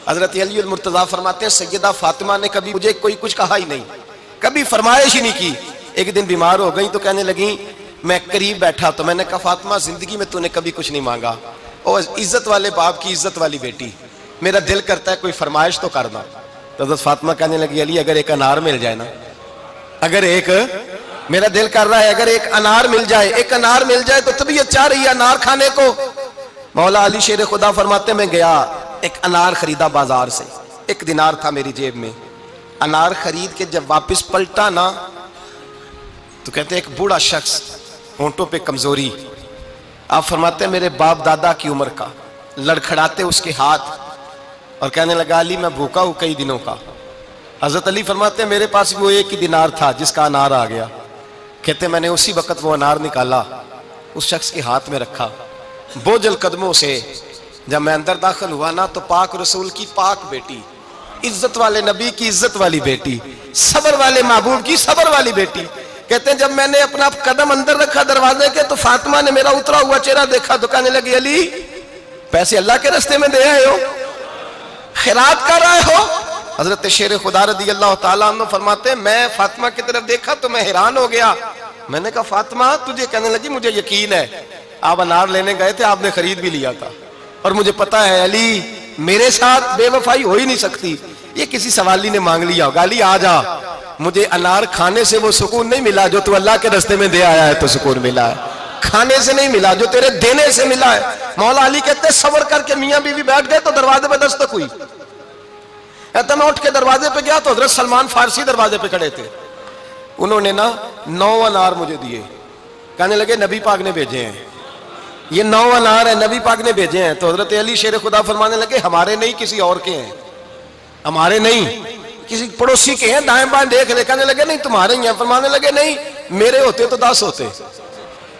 حضرت علی المرتضیٰ فرماتے ہیں سیدہ فاطمہ نے کبھی مجھے کوئی کچھ کہا ہی نہیں، کبھی فرمائش ہی نہیں کی۔ ایک دن بیمار ہو گئی تو کہنے لگیں، میں قریب بیٹھا تو میں نے کہا فاطمہ زندگی میں تو نے کبھی کچھ نہیں مانگا، اور عزت والے باپ کی عزت والی بیٹی، میرا دل کرتا ہے کوئی فرمائش تو کرنا۔ تو حضرت فاطمہ کہنے لگی علی اگر ایک انار مل جائے نا، اگر ایک، میرا دل کر رہا ہے اگر ایک انار مل جائے، ایک انار مل جائے تو طبیعت چاہ رہی ہے انار کھانے کو۔ مولا علی شیر خدا فرماتے میں گیا، ایک انار خریدا بازار سے، 1 دینار تھا میری جیب میں، انار خرید کے جب واپس پلٹا نا تو کہتے ہیں ایک بوڑھا شخص، ہونٹوں پہ کمزوری، آپ فرماتے ہیں میرے باپ دادا کی عمر کا، لڑکھڑاتے اس کے ہاتھ اور کہنے لگا علی میں بھوکا ہوں کئی دنوں کا۔ حضرت علی فرماتے ہیں میرے پاس وہ 1 ہی دینار تھا جس کا انار آ گیا۔ کہتے میں نے اسی وقت وہ انار نکالا، اس شخص کے ہاتھ میں رکھا، بوجھل قدموں سے جب میں اندر داخل ہوا نا تو پاک رسول کی پاک بیٹی، عزت والے نبی کی عزت والی بیٹی، صبر والے محبوب کی صبر والی بیٹی، کہتے ہیں جب میں نے اپنا قدم اندر رکھا دروازے کے تو فاطمہ نے میرا اترا ہوا چہرہ دیکھا تو کہنے لگی علی پیسے اللہ کے راستے میں دے آئے ہو، خیرات کر رہے ہو؟ حضرت شیر خدا رضی اللہ تعالیٰ عنہ فرماتے ہیں میں فاطمہ کی طرف دیکھا تو میں حیران ہو گیا، میں نے کہا فاطمہ تجھے، کہنے لگی مجھے یقین ہے آپ انار لینے گئے تھے، آپ نے خرید بھی لیا تھا، اور مجھے پتا ہے علی میرے ساتھ بے وفائی ہو ہی نہیں سکتی، یہ کسی سوالی نے مانگ لیا ہوگا، علی آ جا، مجھے انار کھانے سے وہ سکون نہیں ملا جو تو اللہ کے راستے میں دے آیا ہے تو سکون ملا ہے، کھانے سے نہیں ملا جو تیرے دینے سے ملا ہے۔ مولا علی کہتے ہیں صبر کر کے میاں بیوی بیٹھ گئے تو دروازے پہ دستک ہوئی، کہتا میں اٹھ کے دروازے پہ گیا تو حضرت سلمان فارسی دروازے پہ کھڑے تھے، انہوں نے نا 9 انار مجھے دیے، کہنے لگے نبی پاک نے بھیجے ہیں، یہ 9 انار ہیں نبی پاک نے بھیجے ہیں۔ تو حضرت علی شیر خدا فرمانے لگے ہمارے نہیں کسی اور کے ہیں، ہمارے نہیں کسی پڑوسی کے ہیں، دائیں بائیں دیکھ لے، کہنے لگے نہیں تمہارے ہی ہیں، فرمانے لگے نہیں میرے ہوتے تو 10 ہوتے،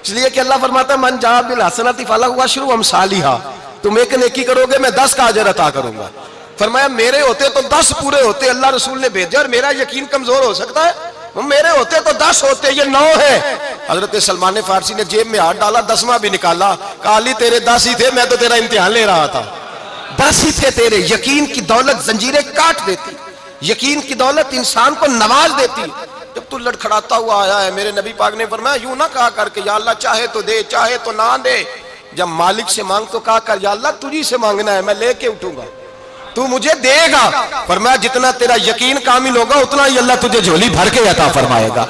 اس لیے کہ اللہ فرماتا ہے من جاء بالحسنۃ فلہ عشر امثالھا، تم ایک نیکی کرو گے میں 10 کا اجر عطا کروں گا۔ فرمایا میرے ہوتے تو 10 پورے ہوتے، اللہ رسول نے بھیجا اور میرا یقین کمزور ہو سکتا ہے، میرے ہوتے تو 10 ہوتے، یہ 9 ہے۔ حضرت سلمان فارسی نے جیب میں ہاتھ ڈالا، 10واں بھی نکالا، کہا علی تیرے 10 ہی تھے، میں تو تیرا امتحان لے رہا تھا، 10 ہی تھے تیرے۔ یقین کی دولت زنجیریں کاٹ دیتی، یقین کی دولت انسان کو نواز دیتی۔ جب تو لڑکھڑاتا ہوا آیا ہے، میرے نبی پاک نے فرمایا یوں نہ کہا کر کے یا اللہ چاہے تو دے چاہے تو نہ دے، جب مالک سے مانگ تو کہا کر یا اللہ تجھی سے مانگنا ہے، میں لے کے اٹھوں گا، تو مجھے دے گا۔ فرمایا جتنا تیرا یقین کامل ہوگا اتنا ہی اللہ تجھے جھولی بھر کے عطا فرمائے گا۔